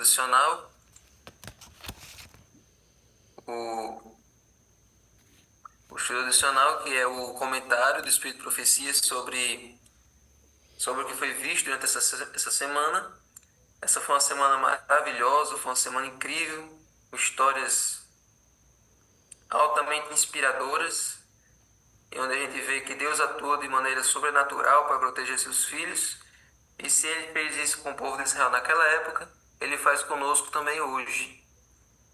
devocional, o, o estudo devocional, que é o comentário do Espírito de Profecia sobre o que foi visto durante essa semana. Essa foi uma semana maravilhosa, foi uma semana incrível, com histórias altamente inspiradoras, onde a gente vê que Deus atua de maneira sobrenatural para proteger seus filhos. E se ele fez isso com o povo de Israel naquela época, ele faz conosco também hoje.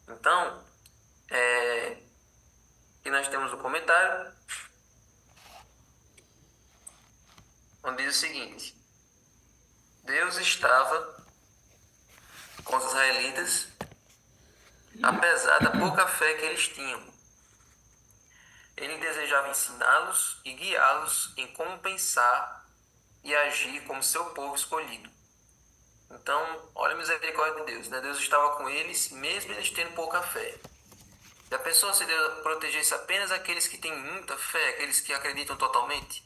Então, aqui nós temos um comentário, onde diz o seguinte: Deus estava com os israelitas, apesar da pouca fé que eles tinham. Ele desejava ensiná-los e guiá-los em como pensar e agir como seu povo escolhido. Então, olha a misericórdia de Deus, né? Deus estava com eles, mesmo eles tendo pouca fé. Já pensou se Deus protegesse apenas aqueles que têm muita fé, aqueles que acreditam totalmente?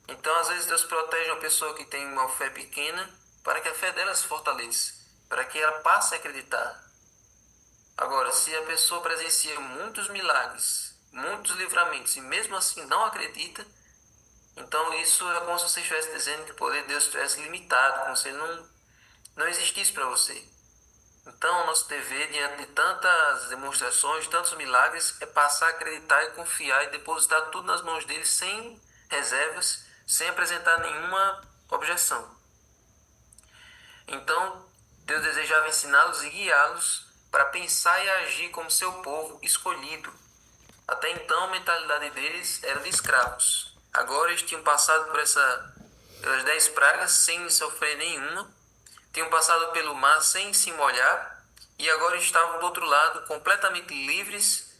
Então, às vezes, Deus protege uma pessoa que tem uma fé pequena para que a fé dela se fortaleça, para que ela passe a acreditar. Agora, se a pessoa presencia muitos milagres, muitos livramentos e mesmo assim não acredita, então isso é como se você estivesse dizendo que o poder de Deus estivesse limitado, como se ele não existisse para você. Então, nosso dever, diante de tantas demonstrações, tantos milagres, é passar a acreditar e confiar e depositar tudo nas mãos dele sem reservas, sem apresentar nenhuma objeção. Então, Deus desejava ensiná-los e guiá-los para pensar e agir como seu povo escolhido. Até então, a mentalidade deles era de escravos. Agora eles tinham passado pelas 10 pragas sem sofrer nenhuma, tinham passado pelo mar sem se molhar e agora estavam do outro lado completamente livres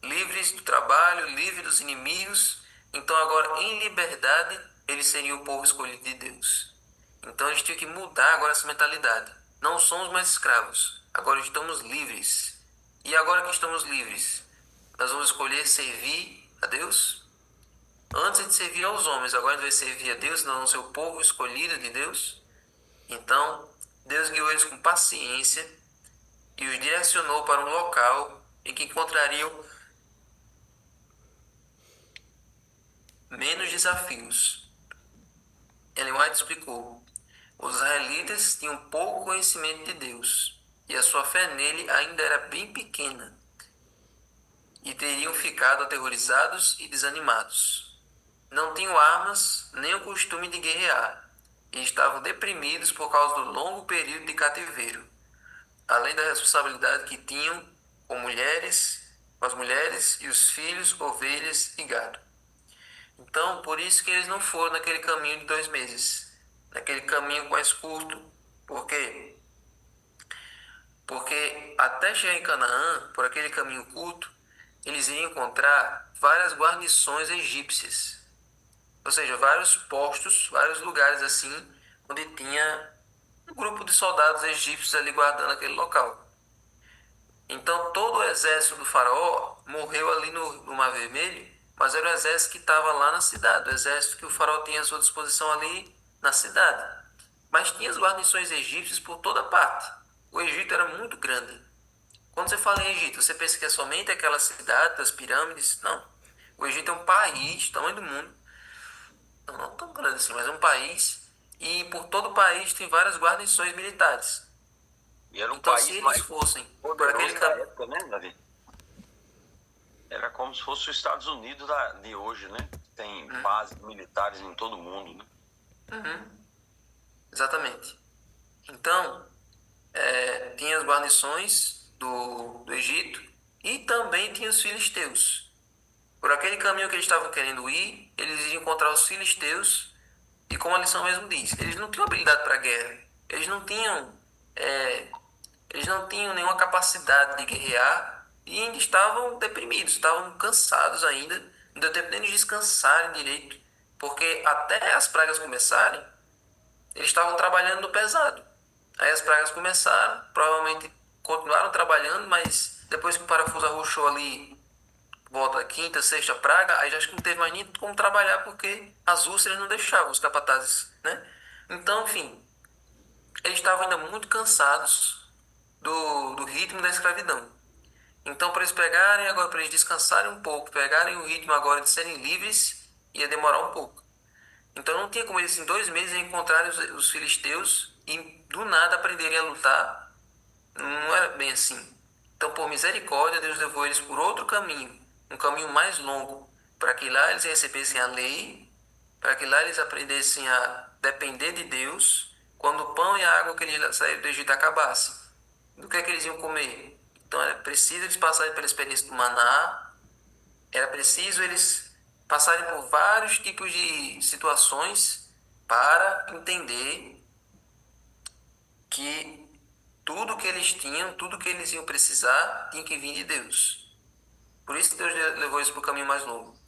do trabalho, livres dos inimigos. Então agora em liberdade eles seriam o povo escolhido de Deus. Então eles tinham que mudar agora essa mentalidade. Não somos mais escravos, agora estamos livres. E agora que estamos livres, nós vamos escolher servir a Deus? Antes de servir aos homens, agora a gente vai servir a Deus, nós vamos ser o povo escolhido de Deus. Então, Deus guiou eles com paciência e os direcionou para um local em que encontrariam menos desafios. Ellen White explicou: os israelitas tinham pouco conhecimento de Deus e a sua fé nele ainda era bem pequena e teriam ficado aterrorizados e desanimados. Não tinham armas nem o costume de guerrear e estavam deprimidos por causa do longo período de cativeiro, além da responsabilidade que tinham com as mulheres e os filhos, ovelhas e gado. Então, por isso que eles não foram naquele caminho de 2 meses, naquele caminho mais curto. Por quê? Porque até chegar em Canaã, por aquele caminho curto, eles iriam encontrar várias guarnições egípcias. Ou seja, vários postos, vários lugares assim, onde tinha um grupo de soldados egípcios ali guardando aquele local. Então todo o exército do faraó morreu ali no Mar Vermelho, mas era o exército que estava lá na cidade, o exército que o faraó tinha à sua disposição ali na cidade. Mas tinha as guarnições egípcias por toda parte. O Egito era muito grande. Quando você fala em Egito, você pensa que é somente aquela cidade das pirâmides? Não. O Egito é um país, tamanho do mundo, não tão grande assim, mas é um país, e por todo o país tem várias guarnições militares. E era um Então, país se eles mais fossem por poderoso aquele da caminho, época, né, Davi? Era como se fosse os Estados Unidos de hoje, né? Tem bases militares em todo o mundo, né? exatamente. Então, tinha as guarnições do Egito e também tinha os filisteus. Por aquele caminho que eles estavam querendo ir, eles iriam encontrar os filisteus, e como a lição mesmo diz, eles não tinham habilidade para guerra, eles não tinham, eles não tinham nenhuma capacidade de guerrear e ainda estavam deprimidos, estavam cansados ainda, não deu tempo nem de descansarem direito, porque até as pragas começarem, eles estavam trabalhando no pesado. Aí as pragas começaram, provavelmente continuaram trabalhando, mas depois que o parafuso arrochou ali, volta a quinta, sexta praga, aí já acho que não teve mais nem como trabalhar porque as úlceras não deixavam os capatazes, né? Então, enfim, eles estavam ainda muito cansados do ritmo da escravidão. Então, para eles pegarem agora, para eles descansarem um pouco, pegarem o ritmo agora de serem livres, ia demorar um pouco. Então, não tinha como eles em 2 meses encontrarem os filisteus e do nada aprenderem a lutar. Não era bem assim. Então, por misericórdia, Deus levou eles por outro caminho, um caminho mais longo, para que lá eles recebessem a lei, para que lá eles aprendessem a depender de Deus, quando o pão e a água que eles saíram do Egito acabassem. Do que é que eles iam comer? Então, era preciso eles passarem pela experiência do maná, era preciso eles passarem por vários tipos de situações para entender que tudo que eles tinham, tudo que eles iam precisar, tinha que vir de Deus. Por isso que Deus levou eles para o caminho mais longo.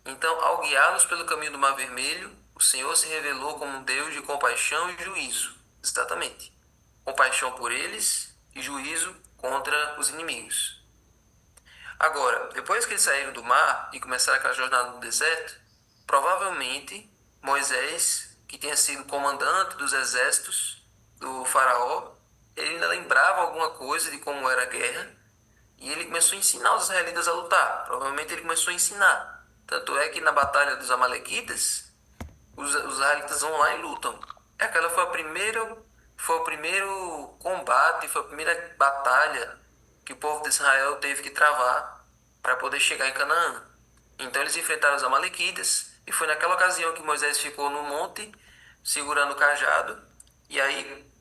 Então, ao guiá-los pelo caminho do Mar Vermelho, o Senhor se revelou como um Deus de compaixão e juízo. Exatamente. Compaixão por eles e juízo contra os inimigos. Agora, depois que eles saíram do mar e começaram aquela jornada no deserto, provavelmente Moisés, que tinha sido comandante dos exércitos do faraó, ele ainda lembrava alguma coisa de como era a guerra e ele começou a ensinar os israelitas a lutar. Provavelmente ele começou a ensinar. Tanto é que na batalha dos amalequitas, os israelitas vão lá e lutam. Aquela foi o primeiro combate, foi a primeira batalha que o povo de Israel teve que travar para poder chegar em Canaã. Então eles enfrentaram os amalequitas e foi naquela ocasião que Moisés ficou no monte segurando o cajado. E aí,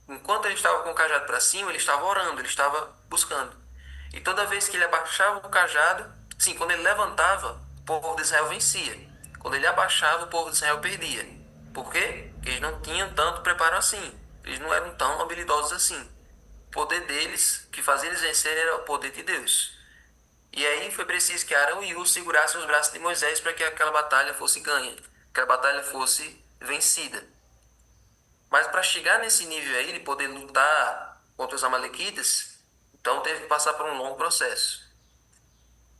enquanto ele estava com o cajado para cima, ele estava orando, ele estava buscando. E toda vez que ele abaixava o cajado, sim, quando ele levantava, o povo de Israel vencia. Quando ele abaixava, o povo de Israel perdia. Por quê? Porque eles não tinham tanto preparo assim. Eles não eram tão habilidosos assim. O poder deles, que fazia eles vencerem, era o poder de Deus. E aí foi preciso que Arão e Hur segurassem os braços de Moisés para que aquela batalha fosse ganha, que aquela batalha fosse vencida. Mas para chegar nesse nível aí, de poder lutar contra os amalequitas, então teve que passar por um longo processo.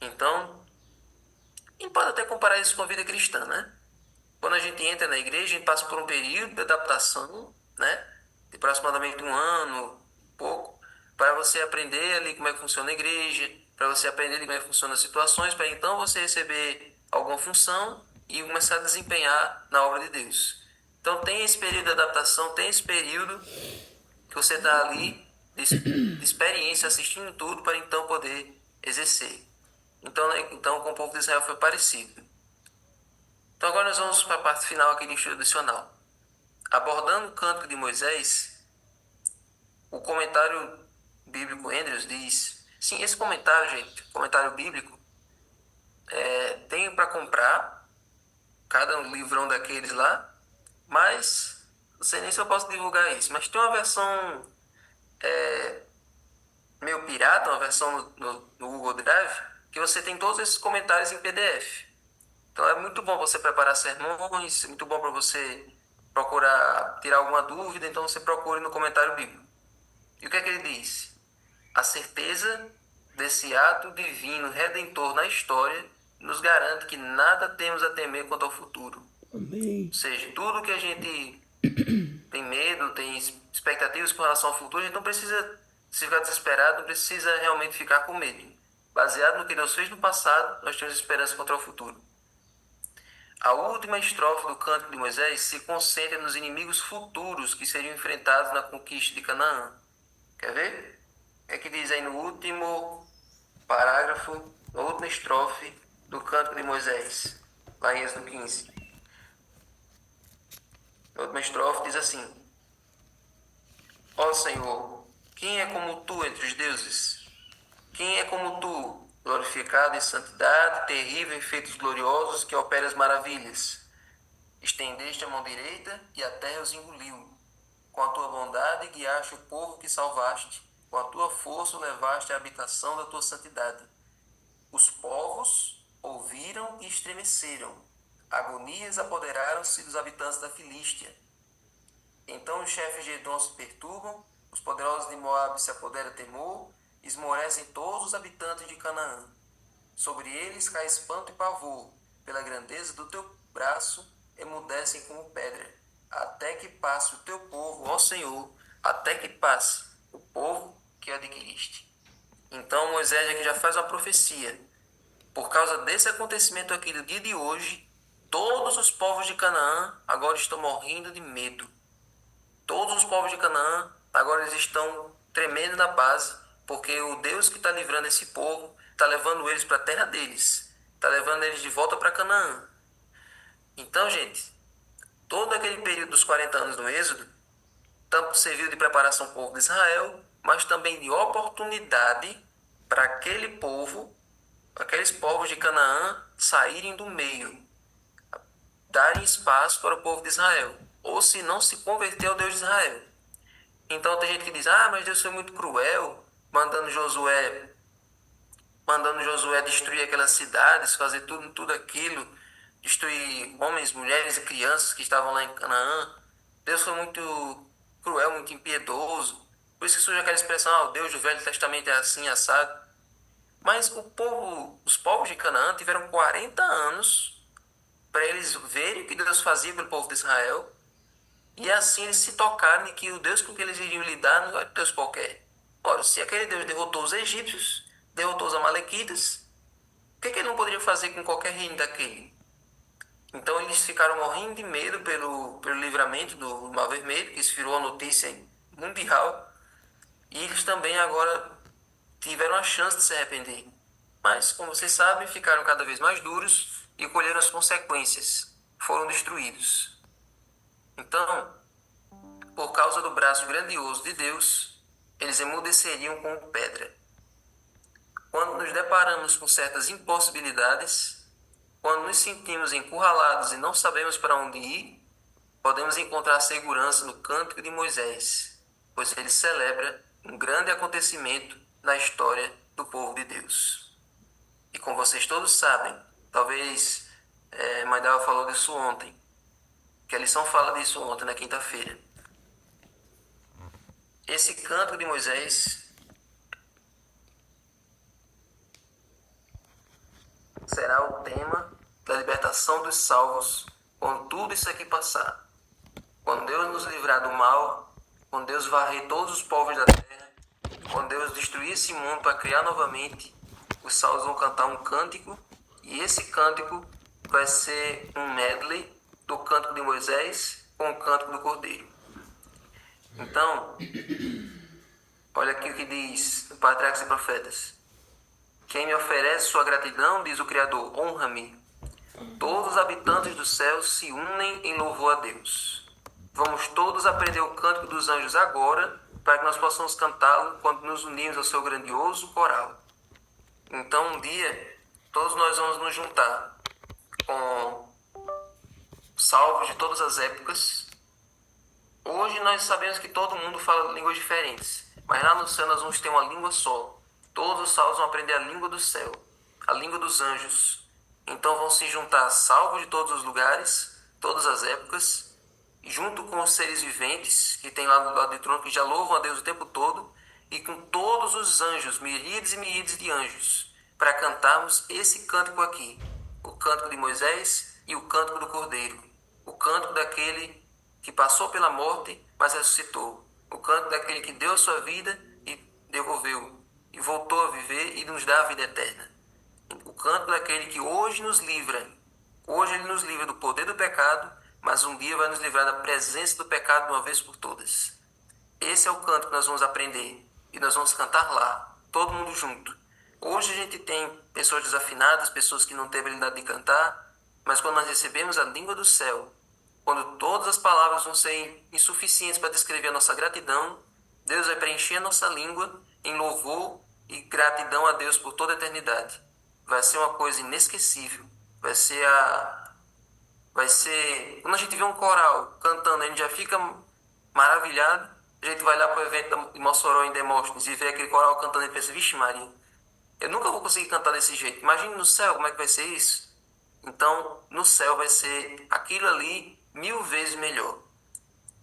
Então, a gente pode até comparar isso com a vida cristã, né? Quando a gente entra na igreja, a gente passa por um período de adaptação, né? De aproximadamente 1 ano, pouco, para você aprender ali como é que funciona a igreja, para você aprender como é que funcionam as situações, para então você receber alguma função e começar a desempenhar na obra de Deus. Então tem esse período de adaptação, tem esse período que você está ali de experiência, assistindo tudo, para então poder exercer. Então com o povo de Israel foi parecido. Então agora nós vamos para a parte final aqui do estudo adicional. Abordando o cântico de Moisés, o comentário bíblico Andrews diz... Sim, esse comentário, gente, comentário bíblico, tem para comprar, cada livrão daqueles lá, mas não sei nem se eu posso divulgar isso, mas tem uma versão meio pirata, uma versão no Google Drive, que você tem todos esses comentários em PDF. Então é muito bom você preparar sermões, é muito bom para você procurar tirar alguma dúvida, então você procure no comentário bíblico. E o que é que ele diz? A certeza desse ato divino redentor na história nos garante que nada temos a temer quanto ao futuro. Amém. Ou seja, tudo que a gente tem medo, tem expectativas com relação ao futuro, a gente não precisa se ficar desesperado, não precisa realmente ficar com medo. Baseado no que Deus fez no passado, nós temos esperança contra o futuro. A última estrofe do Cântico de Moisés se concentra nos inimigos futuros que seriam enfrentados na conquista de Canaã. Quer ver? O que é que diz aí no último parágrafo, na última estrofe do Cântico de Moisés, lá em Êxodo 15. A última estrofe diz assim: Ó Senhor, quem é como tu entre os deuses? Quem é como tu, glorificado em santidade, terrível em feitos gloriosos, que operas maravilhas? Estendeste a mão direita e a terra os engoliu. Com a tua bondade guiaste o povo que salvaste, com a tua força levaste à habitação da tua santidade. Os povos ouviram e estremeceram. Agonias apoderaram-se dos habitantes da Filístia. Então os chefes de Edom se perturbam, os poderosos de Moabe se apodera temor, esmorecem todos os habitantes de Canaã. Sobre eles cai espanto e pavor, pela grandeza do teu braço emudecem como pedra, até que passe o teu povo, ó Senhor, até que passe povo que adquiriste. Então Moisés aqui já faz uma profecia. Por causa desse acontecimento aqui do dia de hoje, todos os povos de Canaã agora estão morrendo de medo. Todos os povos de Canaã agora eles estão tremendo na base, porque o Deus que está livrando esse povo está levando eles para a terra deles, está levando eles de volta para Canaã. Então, gente, todo aquele período dos 40 anos do Êxodo tanto serviu de preparação para o povo de Israel, mas também de oportunidade para aquele povo, aqueles povos de Canaã saírem do meio, darem espaço para o povo de Israel, ou se não se converter ao Deus de Israel. Então tem gente que diz, mas Deus foi muito cruel, mandando Josué destruir aquelas cidades, fazer tudo aquilo, destruir homens, mulheres e crianças que estavam lá em Canaã. Deus foi muito cruel, muito impiedoso. Por isso que surge aquela expressão, o Deus do Velho Testamento é assim, assado. Mas os povos de Canaã tiveram 40 anos para eles verem o que Deus fazia pelo povo de Israel, e assim eles se tocarem que o Deus com que eles iriam lidar não é Deus qualquer. Ora, se aquele Deus derrotou os egípcios, derrotou os amalequitas, o que ele não poderia fazer com qualquer reino daquele? Então eles ficaram morrendo de medo pelo livramento do Mar Vermelho, que isso virou uma notícia mundial, e eles também agora tiveram a chance de se arrepender. Mas, como vocês sabem, ficaram cada vez mais duros e colheram as consequências. Foram destruídos. Então, por causa do braço grandioso de Deus, eles emudeceriam como pedra. Quando nos deparamos com certas impossibilidades, quando nos sentimos encurralados e não sabemos para onde ir, podemos encontrar segurança no Cântico de Moisés, pois ele celebra um grande acontecimento na história do povo de Deus. E como vocês todos sabem, talvez Mãe Dava falou disso ontem, que a lição fala disso ontem, na quinta-feira. Esse Cântico de Moisés será o tema da libertação dos salvos quando tudo isso aqui passar. Quando Deus nos livrar do mal, quando Deus varrer todos os povos da terra, quando Deus destruir esse mundo para criar novamente, os salvos vão cantar um cântico, e esse cântico vai ser um medley do Cântico de Moisés com o Cântico do Cordeiro. Então, olha aqui o que diz o Patriarcas e Profetas. Quem me oferece sua gratidão, diz o Criador, honra-me. Todos os habitantes do céu se unem em louvor a Deus. Vamos todos aprender o Cântico dos Anjos agora, para que nós possamos cantá-lo quando nos unirmos ao seu grandioso coral. Então, um dia, todos nós vamos nos juntar com salvos de todas as épocas. Hoje nós sabemos que todo mundo fala línguas diferentes, mas lá no céu nós vamos ter uma língua só. Todos os salvos vão aprender a língua do céu, a língua dos anjos. Então vão se juntar salvos de todos os lugares, todas as épocas, junto com os seres viventes que tem lá do lado do trono, que já louvam a Deus o tempo todo, e com todos os anjos, miríades e miríades de anjos, para cantarmos esse cântico aqui, o Cântico de Moisés e o Cântico do Cordeiro, o cântico daquele que passou pela morte, mas ressuscitou, o cântico daquele que deu a sua vida e devolveu, e voltou a viver e nos dá a vida eterna. O cântico daquele que hoje nos livra. Hoje ele nos livra do poder do pecado, mas um dia vai nos livrar da presença do pecado de uma vez por todas. Esse é o canto que nós vamos aprender e nós vamos cantar lá, todo mundo junto. Hoje a gente tem pessoas desafinadas, pessoas que não têm habilidade de cantar, mas quando nós recebemos a língua do céu, quando todas as palavras vão ser insuficientes para descrever a nossa gratidão, Deus vai preencher a nossa língua em louvor e gratidão a Deus por toda a eternidade. Vai ser uma coisa inesquecível. Vai ser quando a gente vê um coral cantando, a gente já fica maravilhado. A gente vai lá para o evento de Mossoró, em Demóstenes, e vê aquele coral cantando e pensa, vixe Maria, eu nunca vou conseguir cantar desse jeito. Imagine no céu como é que vai ser isso. Então, no céu vai ser aquilo ali 1000 vezes melhor.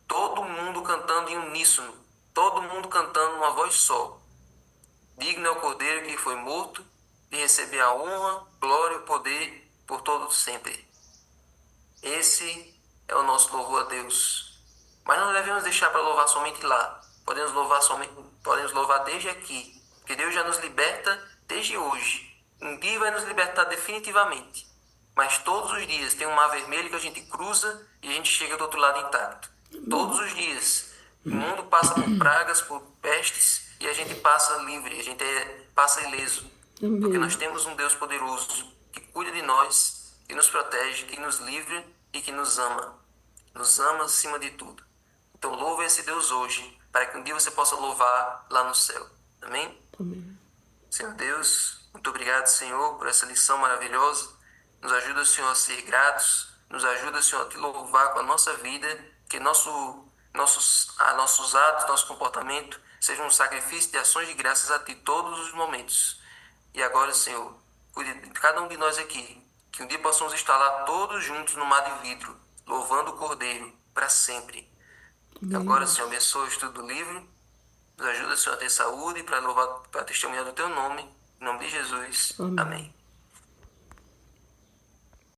Todo mundo cantando em uníssono. Todo mundo cantando uma voz só. Digno é o Cordeiro que foi morto de receber a honra, glória e poder por todo sempre. Esse é o nosso louvor a Deus. Mas não devemos deixar para louvar somente lá. podemos louvar desde aqui, porque Deus já nos liberta desde hoje. Um dia vai nos libertar definitivamente, mas todos os dias tem um mar vermelho que a gente cruza e a gente chega do outro lado intacto. Todos os dias o mundo passa por pragas, por pestes, e a gente passa livre, a gente passa ileso, porque nós temos um Deus poderoso que cuida de nós, que nos protege, que nos livra e que nos ama acima de tudo. Então louve esse Deus hoje, para que um dia você possa louvar lá no céu. Amém? Amém. Senhor Deus, muito obrigado, Senhor, por essa lição maravilhosa. Nos ajuda, Senhor, a ser gratos. Nos ajuda, Senhor, a te louvar com a nossa vida. Que nossos atos, nosso comportamento sejam um sacrifício de ações de graças a Ti todos os momentos. E agora, Senhor, cuide de cada um de nós aqui. Que um dia possamos estar lá todos juntos no mar de vidro, louvando o Cordeiro para sempre. Amém. Agora, Senhor, abençoa o estudo do livro. Nos ajuda, Senhor, a ter saúde para testemunhar do Teu nome. Em nome de Jesus. Amém. Amém.